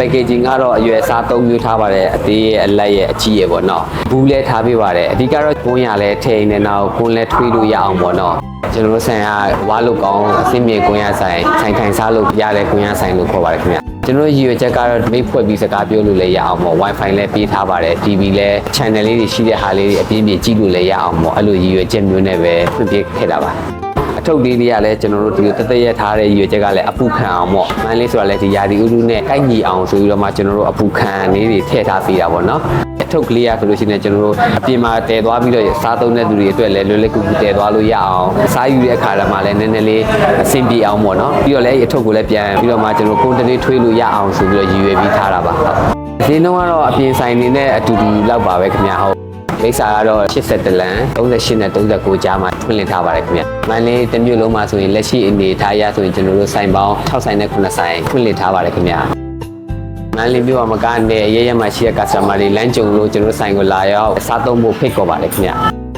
packaging ကတော့အရွယ်အစား၃မျိုးထားပါတယ်အသေးရဲ့အလက်ရဲ့အကြီးရဲ့ပေါ့နော်ဘူးလဲထားပေးပါတယ်အဓိကတော့ကွန်းရလဲထိန်နေနောက်ကွန်းလဲထွေးလို့ရအောင်ပေါ့နော်ကျွန်တော်တို့ဆိုင်ကဝါလုတ်ကောင်းအစင်းမြေကွန်းရဆိုင်ထိုင်စားလို့ရတဲ့ကွန်းရဆိုင်လို့ခေါ်ပါတယ်ခင်ဗျကျွန်တော်ရည်ရွယ်ချက်ကတော့မိတ်ဖွဲ့ပြီးစကားပြောလို့လည်းရအောင်ပေါ့ Wi-Fi လည်းပေးထားပါတယ် TV လည်း channel လေးတွေရှိတဲ့ဟာလေးတွေအပြင်းပြင်းကြည့်လို့လည်းရအောင်ပေါ့အဲ့လိုရည်ရွယ်ချက်မျိုးနဲ့ပဲဖွင့်ပြခဲ့တာပါအထုပ်လေးတွေကလည်းကျွန်တော်တို့ဒီလိုတသက်ရထားတဲ့ရည်ရွယ်ချက်ကလည်းအပူခံအောင်ပေါ့မန်းလေးဆိုတာလည်းဒီယာဒီဥရုနဲ့ကိုက်ညီအောင်ဆိုပြီးတော့မှကျွန်တော်တို့အပူခံလေးတွေထည့်ထားပေးတာပေါ့နော်အထုပ်ကလေးရဆိုလို့ရှိရင်ကျွန်တော်တို့အပြင်မှာတည်သွားပြီးတော့စားသုံးတဲ့သူတွေအတွက်လည်းလွယ်လွယ်ကူကူတည်သွားလို့ရအောင်စားယူတဲ့အခါမှာလည်းနည်းနည်းလေးအဆင်ပြေအောင်ပေါ့နော်ပြီးတော့လည်းအထုပ်ကိုလည်းပြန်ပြီးတော့မှကျွန်တော်ကွန်တလေးထွေးလို့ရအောင်ဆိုပြီးတော့ရည်ရွယ်ပြီးထားတာပါဈေးနှုန်းကတော့အပြင်ဆိုင်နေနဲ့အတူတူလောက်ပါပဲခင်ဗျာဟုတ်လိပ်စာကတော့81လမ်း38နဲ့39ကြားမှာဖွင့်လှစ်ထားပါတယ်ခင်ဗျ။မန္တလေးတစ်မြို့လုံးမှာဆိုရင်လက်ရှိအနေထားရဆိုရင်ကျွန်တော်တို့ဆိုင်ပေါင်း6ဆိုင်နဲ့9ဆိုင်ဖွင့်လှစ်ထားပါတယ်ခင်ဗျ။မန္တလေးမြို့မှာမကားနဲ့ရဲရဲမှာရှိတဲ့ customer တွေလမ်းကြုံလို့ကျွန်တော်တို့ဆိုင်ကိုလာရောက်စားသုံးဖို့ဖိတ်ခေါ်ပါတယ်ခင်ဗျ။